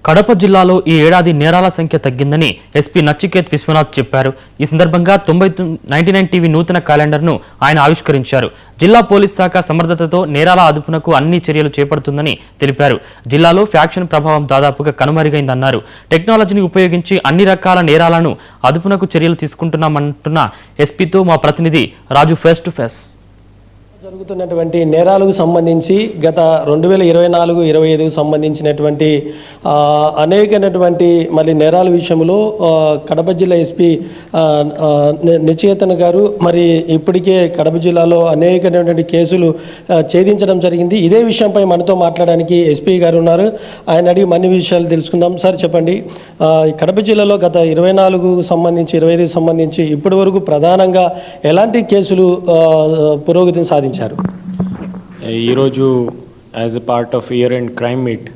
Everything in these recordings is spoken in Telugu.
కడప జిల్లాలో ఈ ఏడాది నేరాల సంఖ్య తగ్గిందని ఎస్పీ నచికేత్ విశ్వనాథ్ చెప్పారు. ఈ సందర్భంగా 99 టీవీ నూతన క్యాలెండర్ను ఆయన ఆవిష్కరించారు. జిల్లా పోలీస్ శాఖ సమర్థతతో నేరాల అదుపునకు అన్ని చర్యలు చేపడుతుందని తెలిపారు. జిల్లాలో ఫ్యాక్షన్ ప్రభావం దాదాపుగా కనుమరుగైందన్నారు. టెక్నాలజీని ఉపయోగించి అన్ని రకాల నేరాలను అదుపునకు చర్యలు తీసుకుంటున్నామంటున్న ఎస్పీతో మా ప్రతినిధి రాజు ఫేస్ టు ఫేస్. జరుగుతున్నటువంటి నేరాలకు సంబంధించి గత 2024-25కు సంబంధించినటువంటి అనేకమైనటువంటి మళ్ళీ నేరాల విషయంలో కడప జిల్లా ఎస్పీ నిచేతన్ గారు మరి ఇప్పటికే కడప జిల్లాలో అనేకమైనటువంటి కేసులు ఛేదించడం జరిగింది. ఇదే విషయంపై మనతో మాట్లాడడానికి ఎస్పీ గారు ఉన్నారు. ఆయన అడిగి మన్ని విషయాలు తెలుసుకుందాం. సార్ చెప్పండి, కడప జిల్లాలో గత 24కు సంబంధించి 25కి సంబంధించి ఇప్పటి వరకు ప్రధానంగా ఎలాంటి కేసులు పురోగతిని సాధించారు? ఈరోజు as a part of year and crime meet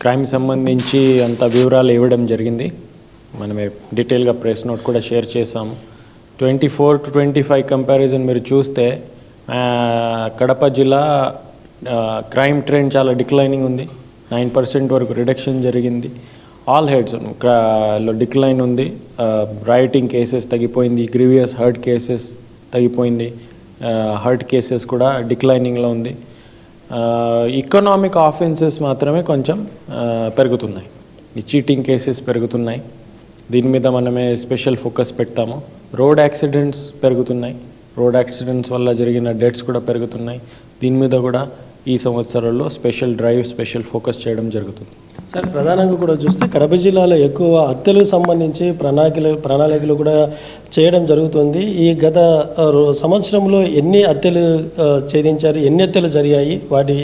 crime సంబంధించి అంత వివరాలు ఇవ్వడం జరిగింది. మనమే డీటెయిల్గా ప్రెస్ నోట్ కూడా షేర్ చేసాము. 24 to 25 కంపారిజన్ మీరు చూస్తే కడప జిల్లా క్రైమ్ ట్రెండ్ చాలా డిక్లైనింగ్ ఉంది. 9% వరకు రిడక్షన్ జరిగింది. ఆల్ హెడ్స్ లో డిక్లైన్ ఉంది. రైటింగ్ కేసెస్ తగ్గిపోయింది. గ్రీవియస్ హర్ట్ కేసెస్ తగ్గిపోయింది. హర్ట్ కేసెస్ కూడా డిక్లైనింగ్లో ఉంది. ఎకనామిక్ ఆఫెన్సెస్ మాత్రమే కొంచెం పెరుగుతున్నాయి. ఈ చీటింగ్ కేసెస్ పెరుగుతున్నాయి. దీని మీద మనమే స్పెషల్ ఫోకస్ పెడతాము. రోడ్ యాక్సిడెంట్స్ పెరుగుతున్నాయి. రోడ్ యాక్సిడెంట్స్ వల్ల జరిగిన డెత్స్ కూడా పెరుగుతున్నాయి. దీని మీద కూడా ఈ సంవత్సరాల్లో స్పెషల్ డ్రైవ్, స్పెషల్ ఫోకస్ చేయడం జరుగుతుంది. సార్, ప్రధానంగా కూడా చూస్తే కడప జిల్లాలో ఎక్కువ హత్యలకు సంబంధించి ప్రణాళికలు కూడా చేయడం జరుగుతుంది. ఈ గత సంవత్సరంలో ఎన్ని హత్యలు ఛేదించారు, ఎన్ని హత్యలు జరిగాయి, వాటి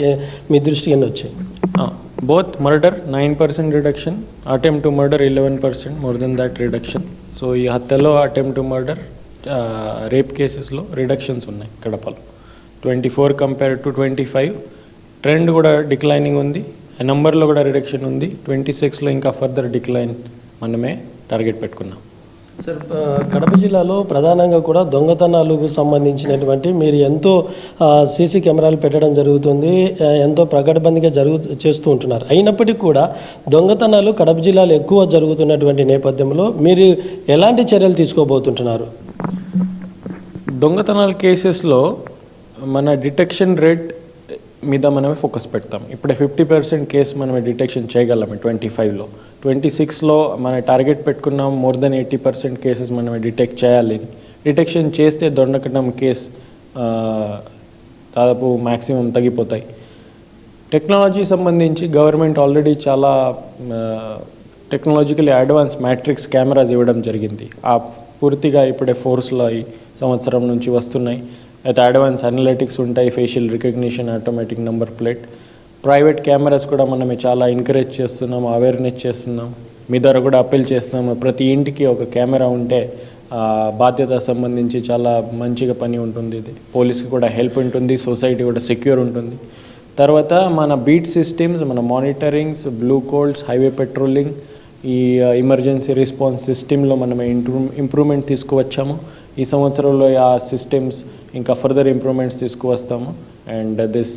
మీ దృష్టికి ఎన్ని వచ్చాయి? Both murder 9% reduction, attempt to murder 11%, more than that reduction. So ఈ హత్యలో అటెంప్ట్ టు మర్డర్, రేప్ కేసెస్లో రిడక్షన్స్ ఉన్నాయి కడపలో. 24 కంపేర్ టు 25 ట్రెండ్ కూడా డిక్లైనింగ్ ఉంది. నెంబర్లో కూడా రిడక్షన్ ఉంది. 26లో ఇంకా ఫర్దర్ డిక్లైన్ మనమే టార్గెట్ పెట్టుకున్నాం. సార్, కడప జిల్లాలో ప్రధానంగా కూడా దొంగతనాలకు సంబంధించినటువంటి మీరు ఎంతో సీసీ కెమెరాలు పెట్టడం జరుగుతుంది, ఎంతో ప్రకటబందీగా చేస్తూ ఉంటున్నారు. అయినప్పటికీ కూడా దొంగతనాలు కడప జిల్లాలో ఎక్కువ జరుగుతున్నటువంటి నేపథ్యంలో మీరు ఎలాంటి చర్యలు తీసుకోబోతుంటున్నారు? దొంగతనాల కేసెస్లో మన డిటెక్షన్ రేట్ మీద మనమే ఫోకస్ పెడతాం. ఇప్పుడే 50% కేసు మనమే డిటెక్షన్ చేయగలము 25లో. 26లో మన టార్గెట్ పెట్టుకున్నాం మోర్ దెన్ 80% కేసెస్ మనమే డిటెక్ట్ చేయాలి. డిటెక్షన్ చేస్తే దొంగతనం కేసు దాదాపు మ్యాక్సిమం తగ్గిపోతాయి. టెక్నాలజీ సంబంధించి గవర్నమెంట్ ఆల్రెడీ చాలా టెక్నాలజికలీ అడ్వాన్స్ మ్యాట్రిక్స్ కెమెరాస్ ఇవ్వడం జరిగింది. ఆ పూర్తిగా ఇప్పుడే ఫోర్స్లో ఈ సంవత్సరం నుంచి వస్తున్నాయి. అయితే అడ్వాన్స్ అనలిటిక్స్ ఉంటాయి, facial recognition, automatic number plate. Private cameras కూడా మనమే చాలా ఎంకరేజ్ చేస్తున్నాం, అవేర్నెస్ చేస్తున్నాం. మీ ద్వారా కూడా అప్పీల్ చేస్తున్నాము, ప్రతి ఇంటికి ఒక కెమెరా ఉంటే బాధ్యత సంబంధించి చాలా మంచిగా పని ఉంటుంది. ఇది పోలీస్కి కూడా హెల్ప్ ఉంటుంది, సొసైటీ కూడా సెక్యూర్ ఉంటుంది. తర్వాత మన బీట్ సిస్టమ్స్, మన మానిటరింగ్స్, బ్లూ కోల్డ్స్, హైవే పెట్రోలింగ్, ఈ ఎమర్జెన్సీ రెస్పాన్స్ సిస్టంలో మనం ఇంప్రూవ్మెంట్ తీసుకువచ్చాము. ఈ సంవత్సరంలో ఆ సిస్టమ్స్ ఇంకా ఫర్దర్ ఇంప్రూవ్మెంట్స్ తీసుకువస్తాము. అండ్ దిస్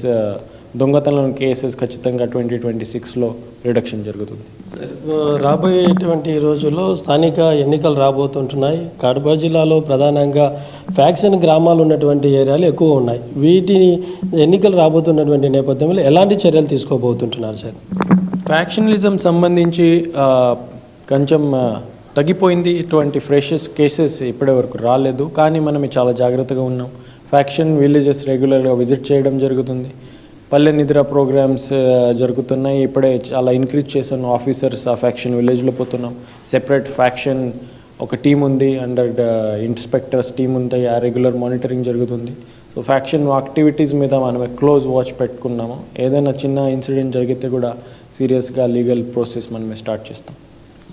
దొంగతనం కేసెస్ ఖచ్చితంగా 2026లో రిడక్షన్ జరుగుతుంది. రాబోయేటువంటి రోజుల్లో స్థానిక ఎన్నికలు రాబోతుంటున్నాయి. కడప జిల్లాలో ప్రధానంగా ఫ్యాక్షన్ గ్రామాలు ఉన్నటువంటి ఏరియాలు ఎక్కువ ఉన్నాయి. వీటిని ఎన్నికలు రాబోతున్నటువంటి నేపథ్యంలో ఎలాంటి చర్యలు తీసుకోబోతుంటున్నారు సార్? ఫ్యాక్షనలిజం సంబంధించి కొంచెం తగ్గిపోయింది. ఇటువంటి ఫ్రెషెస్ కేసెస్ ఇప్పటి వరకు రాలేదు, కానీ మనం చాలా జాగ్రత్తగా ఉన్నాం. ఫ్యాక్షన్ విలేజెస్ రెగ్యులర్గా విజిట్ చేయడం జరుగుతుంది. పల్లె నిద్ర ప్రోగ్రామ్స్ జరుగుతున్నాయి. ఇప్పుడే చాలా ఇంక్రీజ్ చేశాను. ఆఫీసర్స్ ఆ ఫ్యాక్షన్ విలేజ్లో పోతున్నాం. సెపరేట్ ఫ్యాక్షన్ ఒక టీం ఉంది, అండర్ ఇన్స్పెక్టర్స్ టీం ఉంటాయి. ఆ రెగ్యులర్ మానిటరింగ్ జరుగుతుంది. సో ఫ్యాక్షన్ యాక్టివిటీస్ మీద మనం క్లోజ్ వాచ్ పెట్టుకున్నాము. ఏదైనా చిన్న ఇన్సిడెంట్ జరిగితే కూడా సీరియస్గా లీగల్ ప్రాసెస్ మనమే స్టార్ట్ చేస్తాం.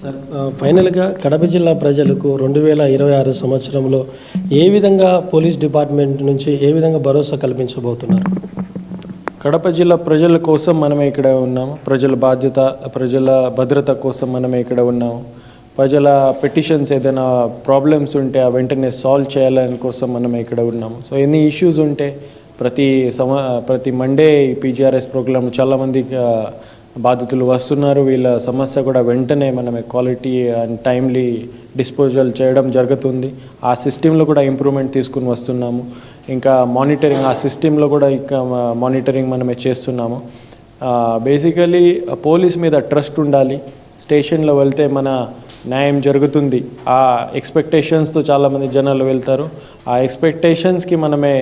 సార్, ఫైనల్గా కడప జిల్లా ప్రజలకు 2026 సంవత్సరంలో ఏ విధంగా పోలీస్ డిపార్ట్మెంట్ నుంచి ఏ విధంగా భరోసా కల్పించబోతున్నారు? కడప జిల్లా ప్రజల కోసం మనమే ఇక్కడ ఉన్నాము. ప్రజల బాధ్యత, ప్రజల భద్రత కోసం మనమే ఇక్కడ ఉన్నాము. ప్రజల పిటిషన్స్ ఏదైనా ప్రాబ్లమ్స్ ఉంటే ఆ వెంటనే సాల్వ్ చేయాలని కోసం మనమే ఇక్కడ ఉన్నాము. సో ఎన్ని ఇష్యూస్ ఉంటే ప్రతి మండే ఈ పీజీఆర్ఎస్ ప్రోగ్రామ్ చాలామంది బాధితులు వస్తున్నారు. వీళ్ళ సమస్య కూడా వెంటనే మనమే క్వాలిటీ అండ్ టైమ్లీ డిస్పోజల్ చేయడం జరుగుతుంది. ఆ సిస్టంలో కూడా ఇంప్రూవ్మెంట్ తీసుకుని వస్తున్నాము. ఇంకా మానిటరింగ్, ఆ సిస్టంలో కూడా ఇంకా మానిటరింగ్ మనమే చేస్తున్నాము. బేసికలీ పోలీస్ మీద ట్రస్ట్ ఉండాలి. స్టేషన్లో వెళ్తే మన న్యాయం జరుగుతుంది. ఆ ఎక్స్పెక్టేషన్స్తో చాలామంది జనాలు వెళ్తారు. ఆ ఎక్స్పెక్టేషన్స్కి మనమే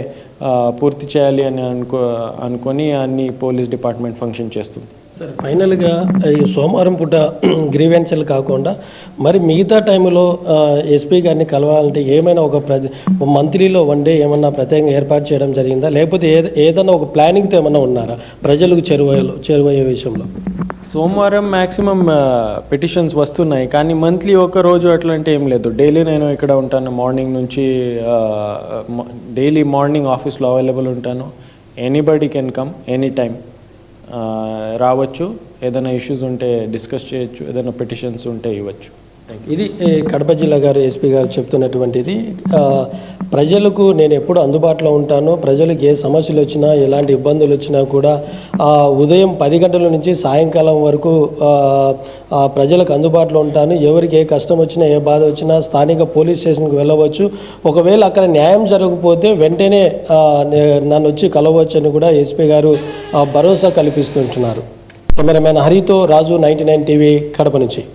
పూర్తి చేయాలి అని అనుకొని అన్ని పోలీస్ డిపార్ట్మెంట్ ఫంక్షన్ చేస్తుంది. సార్, ఫైనల్గా ఈ సోమవారం పూట గ్రీవెన్సీలు కాకుండా మరి మిగతా టైంలో ఎస్పీ గారిని కలవాలంటే ఏమైనా ఒక మంత్లీలో వన్ డే ఏమన్నా ప్రత్యేకంగా ఏర్పాటు చేయడం జరిగిందా, లేకపోతే ఏదైనా ఒక ప్లానింగ్తో ఏమన్నా ఉన్నారా ప్రజలకు చేరువయ్యే విషయంలో? సోమవారం మ్యాక్సిమం పిటిషన్స్ వస్తున్నాయి, కానీ మంత్లీ ఒక రోజు అట్లాంటి ఏం లేదు. డైలీ నేను ఇక్కడ ఉంటాను. మార్నింగ్ నుంచి డైలీ మార్నింగ్ ఆఫీస్లో అవైలబుల్ ఉంటాను. Anybody can come any time, రావచ్చు. ఏదైనా ఇష్యూస్ ఉంటే డిస్కస్ చేయొచ్చు, ఏదైనా పిటిషన్స్ ఉంటే ఇవ్వచ్చు. ఇది కడప జిల్లా గారు ఎస్పీ గారు చెప్తున్నటువంటిది. ప్రజలకు నేను ఎప్పుడు అందుబాటులో ఉంటాను. ప్రజలకు ఏ సమస్యలు వచ్చినా, ఎలాంటి ఇబ్బందులు వచ్చినా కూడా ఉదయం 10 గంటల నుంచి సాయంకాలం వరకు ప్రజలకు అందుబాటులో ఉంటాను. ఎవరికి ఏ కష్టం వచ్చినా, ఏ బాధ వచ్చినా స్థానిక పోలీస్ స్టేషన్కి వెళ్ళవచ్చు. ఒకవేళ అక్కడ న్యాయం జరగకపోతే వెంటనే నన్ను వచ్చి కలవచ్చు అని కూడా ఎస్పీ గారు భరోసా కల్పిస్తుంటున్నారు. కెమెరామెన్ హరితో రాజు, 99 టీవీ, కడప నుంచి.